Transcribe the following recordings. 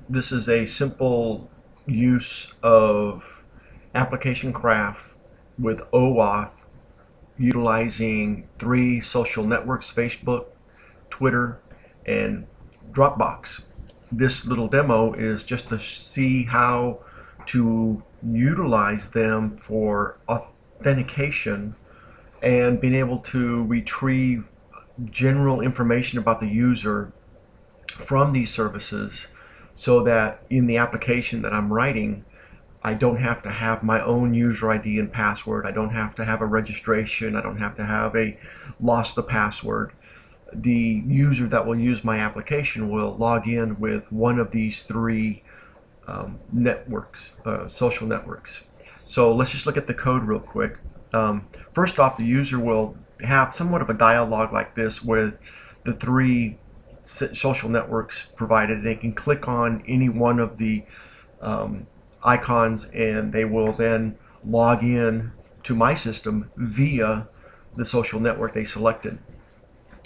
This is a simple use of ApplicationCraft with oAuth utilizing three social networks: Facebook, Twitter, and Dropbox. This little demo is just to see how to utilize them for authentication and being able to retrieve general information about the user from these services, so that in the application that I'm writing, I don't have to have my own user ID and password. I don't have to have a registration. I don't have to have a lost the password. The user that will use my application will log in with one of these three networks, social networks. So let's just look at the code real quick. First off, the user will have somewhat of a dialogue like this with the three social networks provided. They can click on any one of the icons and they will then log in to my system via the social network they selected.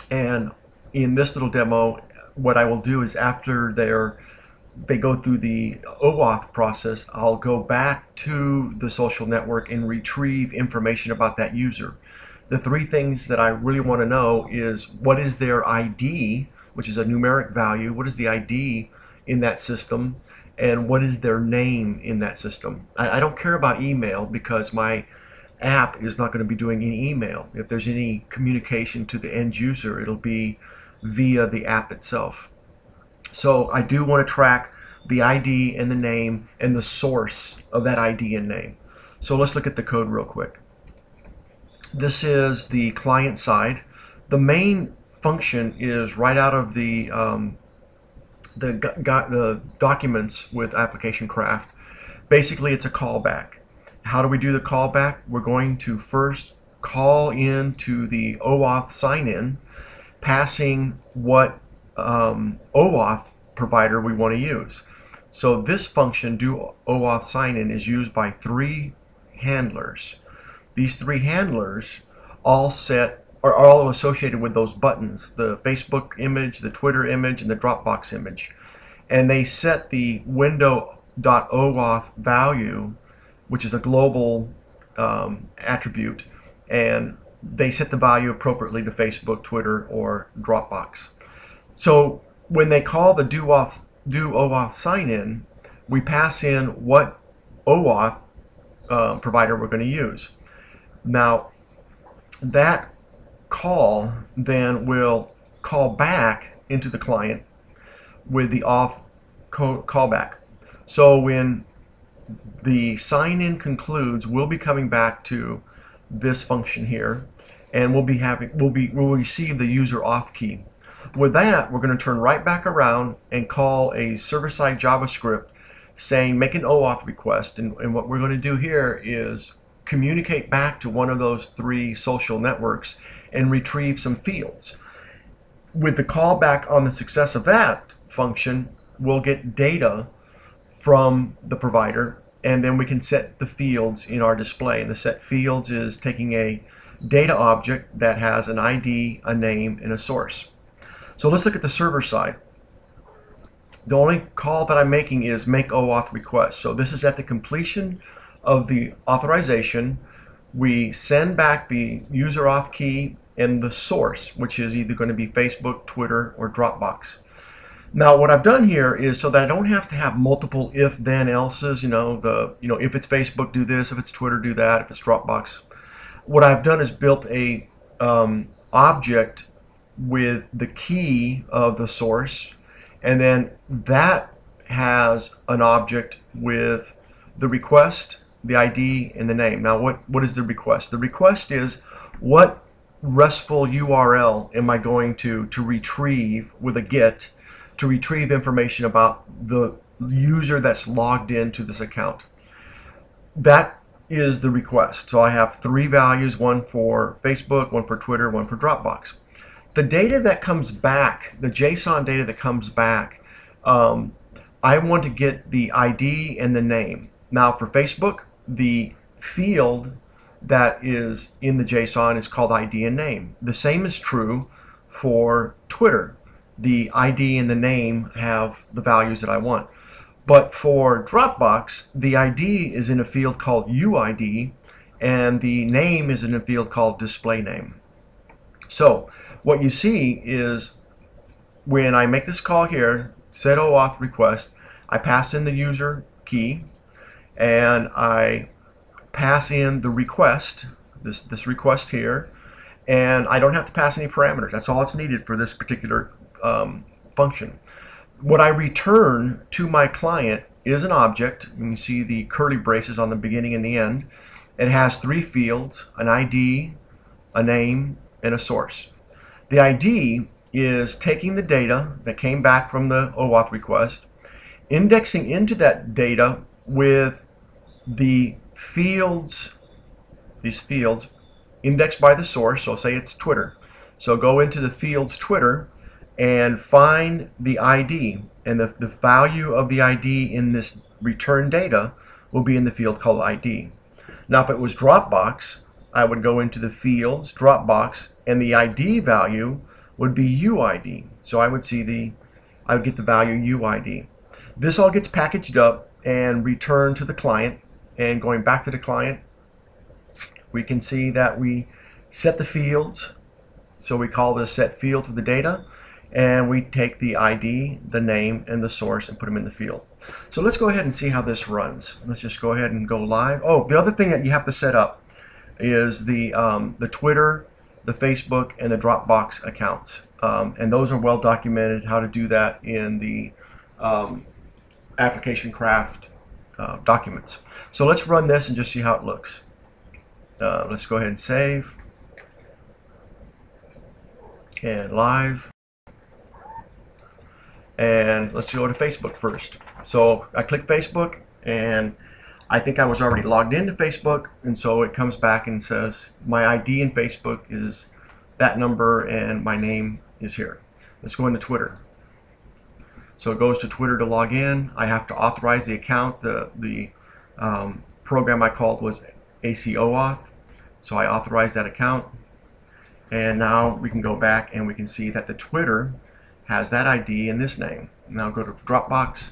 And in this little demo, what I will do is after they go through the oAuth process, I'll go back to the social network and retrieve information about that user. The three things that I really want to know is what is their ID, which is a numeric value, what is the ID in that system, and what is their name in that system. I don't care about email because my app is not going to be doing any email. If there's any communication to the end user, it'll be via the app itself. So I do want to track the ID and the name and the source of that ID and name. So let's look at the code real quick. This is the client side. The main function is right out of the documents with ApplicationCraft. Basically, it's a callback. How do we do the callback? We're going to first call into the oAuth sign-in, passing what oAuth provider we want to use. So this function, do oAuth sign-in, is used by three handlers. These three handlers all are all associated with those buttons: the Facebook image, the Twitter image, and the Dropbox image. And they set the window.oAuth value, which is a global attribute, and they set the value appropriately to Facebook, Twitter, or Dropbox. So when they call the do oAuth sign-in, we pass in what oAuth provider we're going to use. Now, that call then will call back into the client with the auth callback. So when the sign-in concludes, we'll be coming back to this function here, and we'll receive the user auth key. With that, we're going to turn right back around and call a server-side JavaScript saying make an oAuth request. And what we're going to do here is communicate back to one of those three social networks and retrieve some fields. With the callback on the success of that function, we'll get data from the provider, and then we can set the fields in our display. And the set fields is taking a data object that has an ID, a name, and a source. So let's look at the server side. The only call that I'm making is make oAuth request. So this is at the completion of the authorization. We send back the user auth key and the source, which is either going to be Facebook, Twitter, or Dropbox. Now, what I've done here is so that I don't have to have multiple if then else's. If it's Facebook, do this; if it's Twitter, do that; if it's Dropbox. What I've done is built a object with the key of the source, and then that has an object with the request, the ID, and the name. Now, what is the request? The request is what RESTful URL am I going to retrieve with a GET to retrieve information about the user that's logged into this account. That is the request. So I have three values: one for Facebook, one for Twitter, one for Dropbox. The data that comes back, the JSON data that comes back, I want to get the ID and the name. Now for Facebook, the field that is in the JSON is called ID and name. The same is true for Twitter. the ID and the name have the values that I want. But for Dropbox, the ID is in a field called UID, and the name is in a field called display name. So what you see is when I make this call here, set oAuth request, I pass in the user key, and I pass in the request, this request here, and I don't have to pass any parameters. That's all that's needed for this particular function. What I return to my client is an object. You can see the curly braces on the beginning and the end. It has three fields: an ID, a name, and a source. The ID is taking the data that came back from the oAuth request, indexing into that data with the fields, these fields indexed by the source. So say it's Twitter. So go into the fields Twitter and find the ID, and the value of the ID in this return data will be in the field called ID. Now if it was Dropbox, I would go into the fields Dropbox, and the ID value would be UID. So I would get the value UID. This all gets packaged up and returned to the client, and going back to the client, we can see that we set the fields. So we call this set field for the data, and we take the ID, the name, and the source and put them in the field. So let's go ahead and see how this runs. Let's just go ahead and go live. Oh, the other thing that you have to set up is the Twitter, the Facebook, and the Dropbox accounts. And those are well documented how to do that in the ApplicationCraft documents. So let's run this and just see how it looks. Let's go ahead and save. And live. And let's go to Facebook first. So I click Facebook, and I think I was already logged into Facebook, and so it comes back and says my ID in Facebook is that number and my name is here. Let's go into Twitter. So it goes to Twitter to log in. I have to authorize the account. The program I called was oAuth. So I authorized that account, and now we can go back and we can see that the Twitter has that ID and this name. Now go to Dropbox,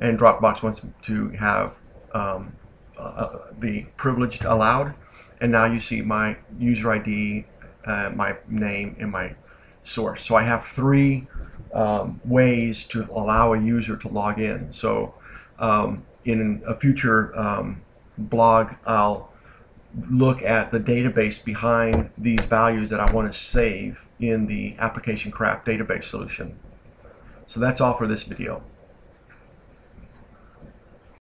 and Dropbox wants to have the privileged allowed, and now you see my user ID, my name, and my source. So I have three ways to allow a user to log in. So in a future blog, I'll look at the database behind these values that I want to save in the ApplicationCraft database solution. So that's all for this video.